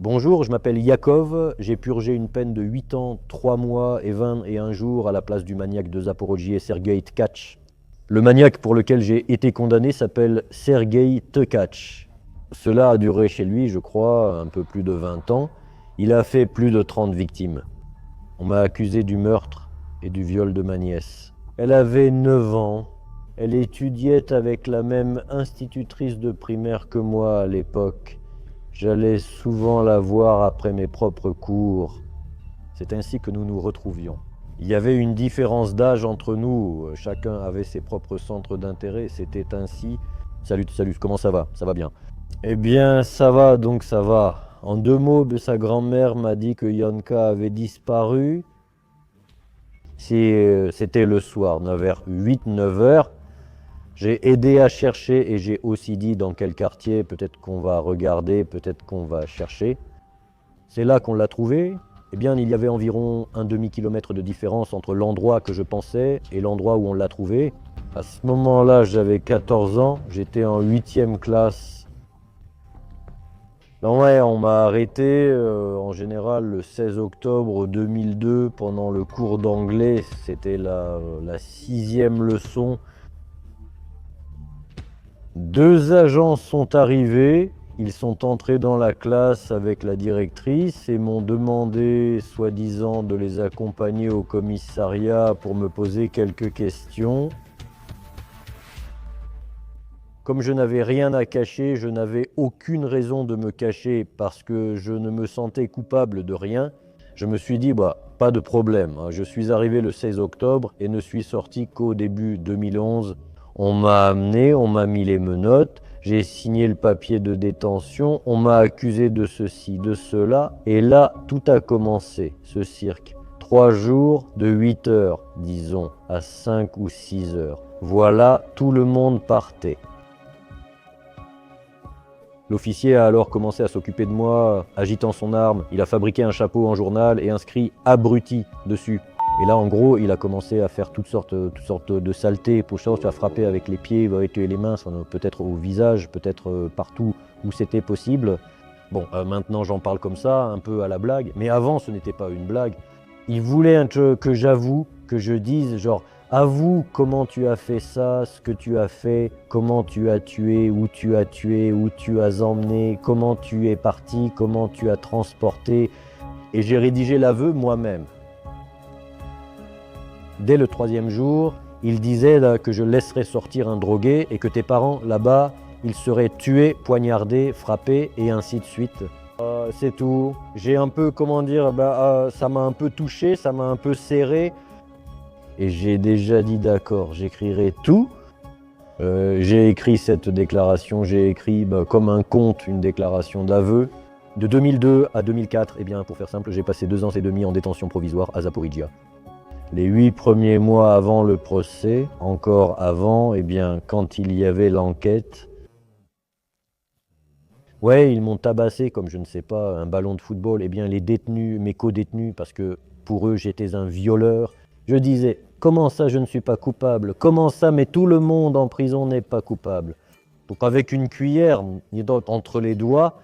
Bonjour, je m'appelle Yakov, j'ai purgé une peine de 8 ans, 3 mois et 21 jours à la place du maniaque de Zaporojie, Sergueï Tkach. Le maniaque pour lequel j'ai été condamné s'appelle Sergueï Tkach. Cela a duré chez lui, je crois, un peu plus de 20 ans. Il a fait plus de 30 victimes. On m'a accusé du meurtre et du viol de ma nièce. Elle avait 9 ans. Elle étudiait avec la même institutrice de primaire que moi à l'époque. J'allais souvent la voir après mes propres cours. C'est ainsi que nous nous retrouvions. Il y avait une différence d'âge entre nous. Chacun avait ses propres centres d'intérêt. C'était ainsi. Salut, comment ça va? Ça va bien. Eh bien, ça va, donc ça va. En 2 mots, sa grand-mère m'a dit que Yonka avait disparu. C'était le soir, vers 8-9 heures. J'ai aidé à chercher et j'ai aussi dit dans quel quartier, peut-être qu'on va regarder, peut-être qu'on va chercher. C'est là qu'on l'a trouvée. Eh bien, il y avait environ un demi-kilomètre de différence entre l'endroit que je pensais et l'endroit où on l'a trouvée. À ce moment-là, j'avais 14 ans, j'étais en 8e classe. Ben ouais, on m'a arrêté en général le 16 octobre 2002 pendant le cours d'anglais. C'était la 6e leçon. 2 agents sont arrivés, ils sont entrés dans la classe avec la directrice et m'ont demandé, soi-disant, de les accompagner au commissariat pour me poser quelques questions. Comme je n'avais rien à cacher, je n'avais aucune raison de me cacher parce que je ne me sentais coupable de rien. Je me suis dit, pas de problème, je suis arrivé le 16 octobre et ne suis sorti qu'au début 2011. On m'a amené, on m'a mis les menottes, j'ai signé le papier de détention, on m'a accusé de ceci, de cela, et là, tout a commencé, ce cirque. 3 jours de 8 heures, disons, à 5 ou 6 heures. Voilà, tout le monde partait. L'officier a alors commencé à s'occuper de moi, agitant son arme. Il a fabriqué un chapeau en journal et inscrit « abruti » dessus. Et là, en gros, il a commencé à faire toutes sortes de saletés, à frapper avec les pieds, avec les mains, peut-être au visage, peut-être partout où c'était possible. Bon, maintenant j'en parle comme ça, un peu à la blague, mais avant ce n'était pas une blague. Il voulait que j'avoue, que je dise genre « avoue comment tu as fait ça, ce que tu as fait, comment tu as tué, où tu as emmené, comment tu es parti, comment tu as transporté ». Et j'ai rédigé l'aveu moi-même. Dès le 3e jour, il disait que je laisserais sortir un drogué et que tes parents, là-bas, ils seraient tués, poignardés, frappés et ainsi de suite. C'est tout. J'ai un peu, ça m'a un peu touché, ça m'a un peu serré. Et j'ai déjà dit d'accord, j'écrirai tout. J'ai écrit cette déclaration, j'ai écrit comme un conte, une déclaration d'aveu. De 2002 à 2004, eh bien, pour faire simple, j'ai passé 2 ans et demi en détention provisoire à Zaporijia. Les 8 premiers mois avant le procès, encore avant, eh bien, quand il y avait l'enquête, ouais, ils m'ont tabassé comme, je ne sais pas, un ballon de football. Eh bien, les détenus, mes co-détenus, parce que pour eux, j'étais un violeur. Je disais, comment ça, je ne suis pas coupable? Comment ça, mais tout le monde en prison n'est pas coupable? Donc avec une cuillère entre les doigts,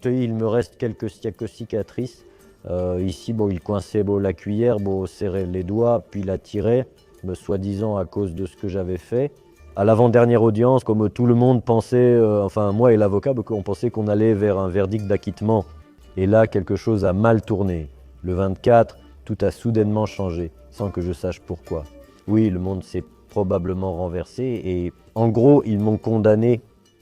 il me reste quelques cicatrices. Ici, il coinçait la cuillère, serrait les doigts, puis la tirait, soi-disant à cause de ce que j'avais fait. À l'avant-dernière audience, comme tout le monde pensait, moi et l'avocat, on pensait qu'on allait vers un verdict d'acquittement. Et là, quelque chose a mal tourné. Le 24, tout a soudainement changé, sans que je sache pourquoi. Oui, le monde s'est probablement renversé et en gros, ils m'ont condamné.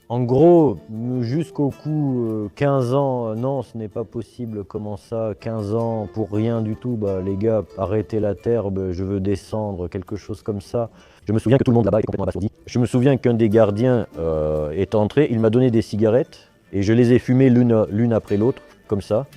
En gros, jusqu'au coup, 15 ans, non, ce n'est pas possible, comment ça, 15 ans pour rien du tout, les gars, arrêtez la terre, je veux descendre, quelque chose comme ça. Je me souviens que tout le monde là-bas est complètement abasourdi. Je me souviens qu'un des gardiens est entré, il m'a donné des cigarettes et je les ai fumées l'une après l'autre, comme ça.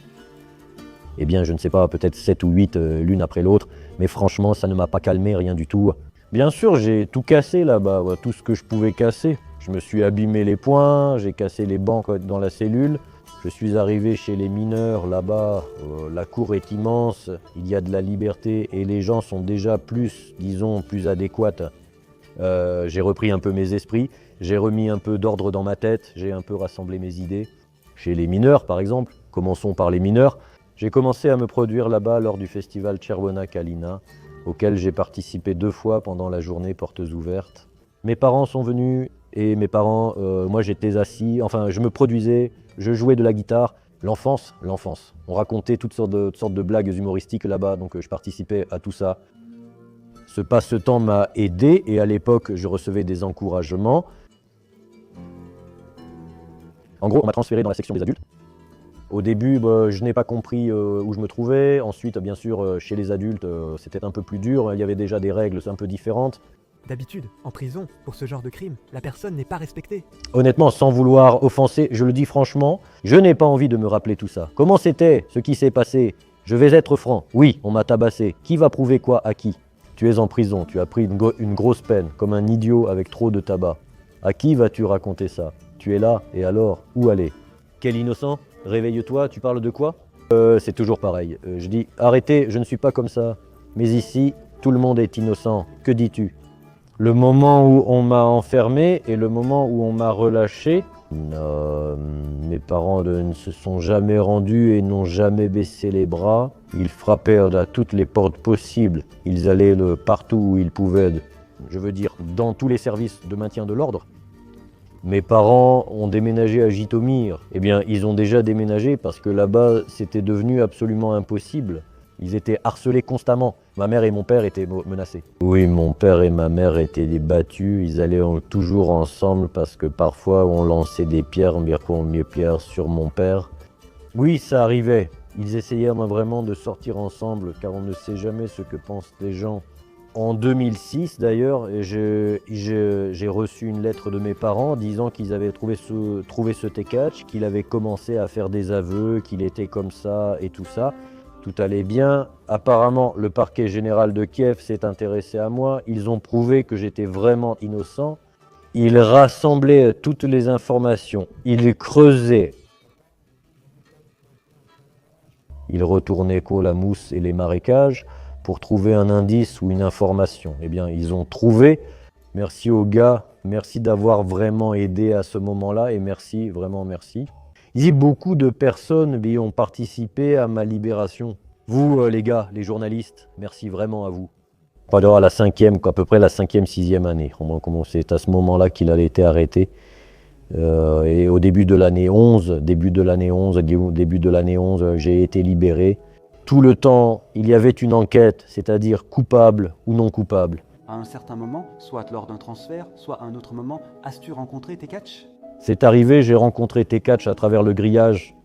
Eh bien, je ne sais pas, peut-être 7 ou 8 l'une après l'autre, mais franchement, ça ne m'a pas calmé, rien du tout. Bien sûr, j'ai tout cassé là-bas, tout ce que je pouvais casser. Je me suis abîmé les poings, j'ai cassé les bancs dans la cellule. Je suis arrivé chez les mineurs là-bas, la cour est immense, il y a de la liberté et les gens sont déjà plus, disons, plus adéquates. J'ai repris un peu mes esprits, j'ai remis un peu d'ordre dans ma tête, j'ai un peu rassemblé mes idées. Chez les mineurs, par exemple, Commençons par les mineurs. J'ai commencé à me produire là-bas lors du festival Czerwona Kalina, auquel j'ai participé 2 fois pendant la journée portes ouvertes. Mes parents sont venus et moi j'étais assis, enfin je me produisais, je jouais de la guitare. L'enfance. On racontait toutes sortes de blagues humoristiques là-bas, donc je participais à tout ça. Ce passe-temps m'a aidé et à l'époque je recevais des encouragements. En gros, on m'a transféré dans la section des adultes. Au début, je n'ai pas compris où je me trouvais. Ensuite, bien sûr, chez les adultes, c'était un peu plus dur. Il y avait déjà des règles un peu différentes. D'habitude, en prison, pour ce genre de crime, la personne n'est pas respectée. Honnêtement, sans vouloir offenser, je le dis franchement, je n'ai pas envie de me rappeler tout ça. Comment c'était, ce qui s'est passé? Je vais être franc. Oui, on m'a tabassé. Qui va prouver quoi à qui? Tu es en prison, tu as pris une grosse peine, comme un idiot avec trop de tabac. À qui vas-tu raconter ça? Tu es là, et alors? Où aller? Quel innocent? Réveille-toi, tu parles de quoi? C'est toujours pareil. Je dis, arrêtez, je ne suis pas comme ça. Mais ici, tout le monde est innocent. Que dis-tu? Le moment où on m'a enfermé et le moment où on m'a relâché, mes parents ne se sont jamais rendus et n'ont jamais baissé les bras. Ils frappèrent à toutes les portes possibles. Ils allaient partout où ils pouvaient. Je veux dire, dans tous les services de maintien de l'ordre. Mes parents ont déménagé à Jytomyr. Eh bien, ils ont déjà déménagé parce que là-bas, c'était devenu absolument impossible. Ils étaient harcelés constamment. Ma mère et mon père étaient menacés. Oui, mon père et ma mère étaient battus. Ils allaient toujours ensemble parce que parfois on lançait des pierres, pierres sur mon père. Oui, ça arrivait. Ils essayaient vraiment de sortir ensemble car on ne sait jamais ce que pensent les gens. En 2006 d'ailleurs, j'ai reçu une lettre de mes parents disant qu'ils avaient trouvé ce Tekach, qu'il avait commencé à faire des aveux, qu'il était comme ça et tout ça. Tout allait bien. Apparemment, le parquet général de Kiev s'est intéressé à moi. Ils ont prouvé que j'étais vraiment innocent. Ils rassemblaient toutes les informations. Ils creusaient. Ils retournaient la mousse et les marécages pour trouver un indice ou une information. Eh bien, ils ont trouvé. Merci aux gars. Merci d'avoir vraiment aidé à ce moment-là. Et merci, vraiment merci. Beaucoup de personnes ont participé à ma libération. Vous, les gars, les journalistes, merci vraiment à vous. Pendant à peu près la 5e, 6e année. C'est à ce moment-là qu'il a été arrêté. Et au début de l'année 11, j'ai été libéré. Tout le temps, il y avait une enquête, c'est-à-dire coupable ou non coupable. À un certain moment, soit lors d'un transfert, soit à un autre moment, as-tu rencontré Tekach? C'est arrivé, j'ai rencontré Tekach à travers le grillage.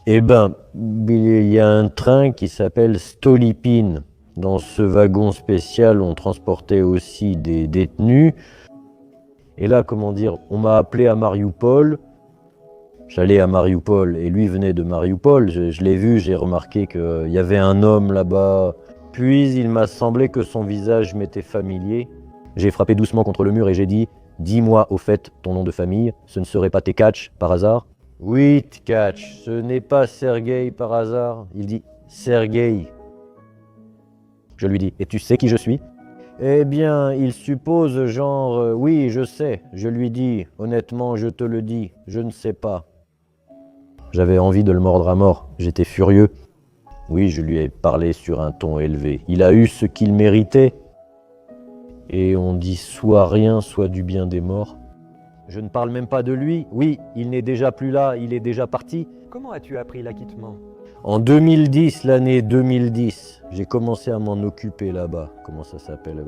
Eh ben, il y a un train qui s'appelle Stolypine. Dans ce wagon spécial, on transportait aussi des détenus. Et là, on m'a appelé à Marioupol. J'allais à Marioupol et lui venait de Marioupol. Je l'ai vu, j'ai remarqué qu'il y avait un homme là-bas. Puis il m'a semblé que son visage m'était familier. J'ai frappé doucement contre le mur et j'ai dit: dis-moi au fait ton nom de famille, ce ne serait pas Tekach par hasard? Oui, Tekach, ce n'est pas Sergueï par hasard. Il dit Sergueï. Je lui dis: et tu sais qui je suis? Eh bien, il suppose oui, je sais. Je lui dis: honnêtement, je te le dis, je ne sais pas. J'avais envie de le mordre à mort, j'étais furieux. Oui, je lui ai parlé sur un ton élevé. Il a eu ce qu'il méritait. Et on dit soit rien, soit du bien des morts. Je ne parle même pas de lui. Oui, il n'est déjà plus là, il est déjà parti. Comment as-tu appris l'acquittement? En 2010, l'année 2010, j'ai commencé à m'en occuper là-bas. Comment ça s'appelle?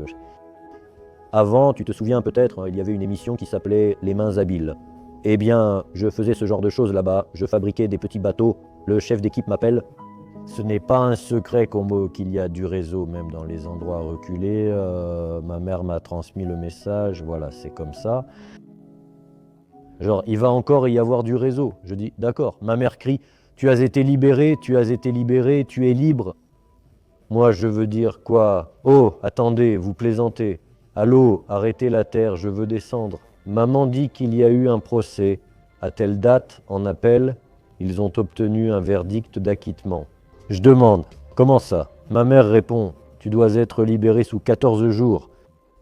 Avant, tu te souviens peut-être, il y avait une émission qui s'appelait Les Mains Habiles. Eh bien, je faisais ce genre de choses là-bas. Je fabriquais des petits bateaux. Le chef d'équipe m'appelle. Ce n'est pas un secret qu'il y a du réseau, même dans les endroits reculés. Ma mère m'a transmis le message, voilà, c'est comme ça. Il va encore y avoir du réseau. Je dis, d'accord. Ma mère crie, tu as été libéré, tu es libre. Moi, je veux dire quoi? Oh, attendez, vous plaisantez. Allô, arrêtez la terre, je veux descendre. Maman dit qu'il y a eu un procès. À telle date, en appel, ils ont obtenu un verdict d'acquittement. Je demande, comment ça? Ma mère répond, tu dois être libéré sous 14 jours.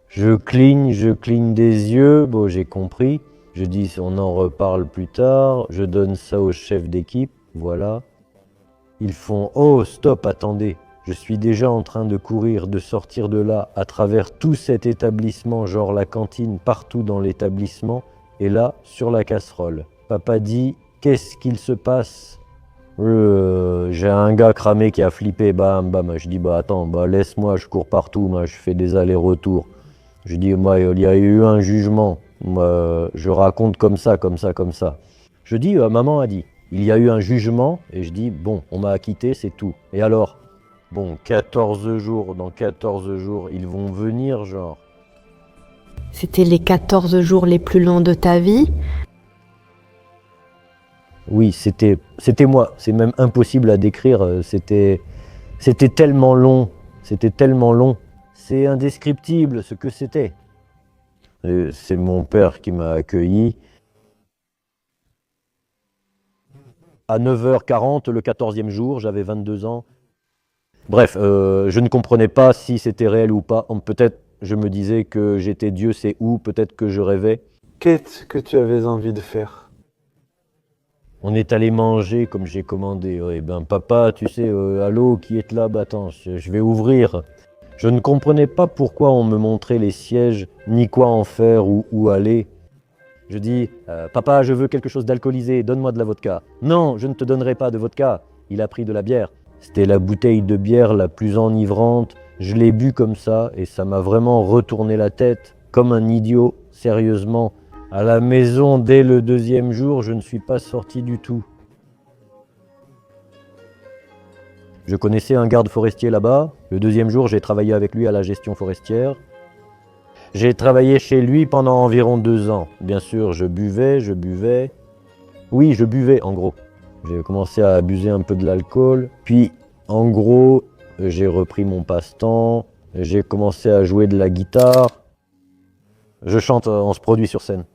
Je cligne des yeux, bon j'ai compris. Je dis, on en reparle plus tard. Je donne ça au chef d'équipe, voilà. Ils font « Oh, stop, attendez !» Je suis déjà en train de courir, de sortir de là, à travers tout cet établissement, genre la cantine, partout dans l'établissement, et là, sur la casserole. Papa dit « Qu'est-ce qu'il se passe ?» J'ai un gars cramé qui a flippé, bam, bam. Je dis, bah attends, bah laisse-moi, je cours partout, moi, je fais des allers-retours. Je dis, moi, il y a eu un jugement. Moi, je raconte comme ça, comme ça, comme ça. Je dis, maman a dit, il y a eu un jugement, et je dis, bon, on m'a acquitté, c'est tout. Et alors, bon, 14 jours, dans 14 jours, ils vont venir, genre. C'était les 14 jours les plus longs de ta vie? Oui, c'était moi. C'est même impossible à décrire. C'était tellement long. C'était tellement long. C'est indescriptible ce que c'était. C'est mon père qui m'a accueilli. À 9h40, le 14e jour, j'avais 22 ans. Bref, je ne comprenais pas si c'était réel ou pas. Peut-être je me disais que j'étais Dieu, c'est où. Peut-être que je rêvais. Qu'est-ce que tu avais envie de faire? On est allé manger comme j'ai commandé. Eh ben papa, tu sais, allô, qui est là? Bah attends, je vais ouvrir. Je ne comprenais pas pourquoi on me montrait les sièges, ni quoi en faire ou où aller. Je dis, papa, je veux quelque chose d'alcoolisé, donne-moi de la vodka. Non, je ne te donnerai pas de vodka. Il a pris de la bière. C'était la bouteille de bière la plus enivrante. Je l'ai bu comme ça et ça m'a vraiment retourné la tête, comme un idiot, sérieusement. À la maison, dès le 2e jour, je ne suis pas sorti du tout. Je connaissais un garde forestier là-bas. Le 2e jour, j'ai travaillé avec lui à la gestion forestière. J'ai travaillé chez lui pendant environ 2 ans. Bien sûr, je buvais. Oui, je buvais en gros. J'ai commencé à abuser un peu de l'alcool. Puis, en gros, j'ai repris mon passe-temps. J'ai commencé à jouer de la guitare. Je chante, on se produit sur scène.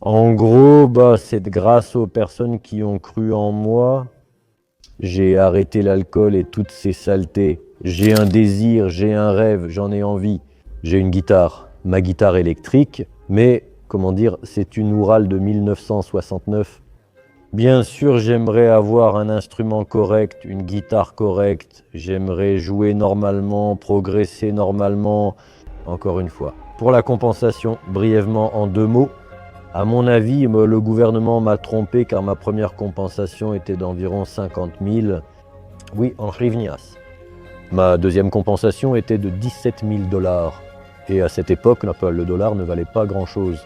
En gros, bah, c'est grâce aux personnes qui ont cru en moi. J'ai arrêté l'alcool et toutes ces saletés. J'ai un désir, j'ai un rêve, j'en ai envie. J'ai une guitare, ma guitare électrique, mais, comment dire, c'est une Ural de 1969. Bien sûr, j'aimerais avoir un instrument correct, une guitare correcte. J'aimerais jouer normalement, progresser normalement. Encore une fois. Pour la compensation, brièvement en 2 mots, à mon avis, le gouvernement m'a trompé car ma première compensation était d'environ 50 000. Oui, en hryvnias. Ma deuxième compensation était de 17 000 $. Et à cette époque, le dollar ne valait pas grand-chose.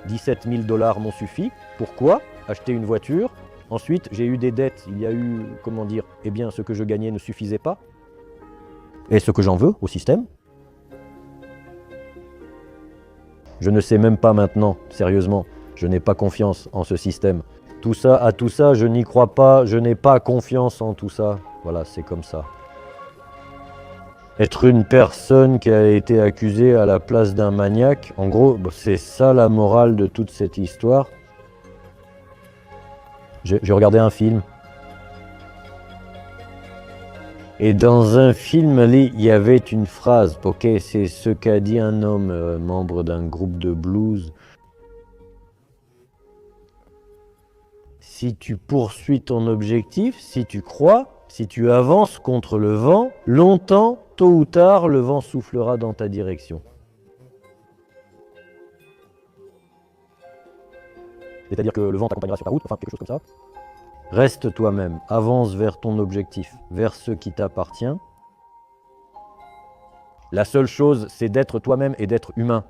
17 000 $ m'ont suffi. Pourquoi? Acheter une voiture. Ensuite, j'ai eu des dettes. Il y a eu, comment dire, eh bien, ce que je gagnais ne suffisait pas. Et ce que j'en veux au système. Je ne sais même pas maintenant, sérieusement, je n'ai pas confiance en ce système. Tout ça, je n'y crois pas, je n'ai pas confiance en tout ça. Voilà, c'est comme ça. Être une personne qui a été accusée à la place d'un maniaque, en gros, c'est ça la morale de toute cette histoire. J'ai regardé un film. Et dans un film, il y avait une phrase, ok, c'est ce qu'a dit un homme, membre d'un groupe de blues. Si tu poursuis ton objectif, si tu crois, si tu avances contre le vent, longtemps, tôt ou tard, le vent soufflera dans ta direction. C'est-à-dire que le vent t'accompagnera sur ta route, enfin quelque chose comme ça. Reste toi-même, avance vers ton objectif, vers ce qui t'appartient. La seule chose, c'est d'être toi-même et d'être humain.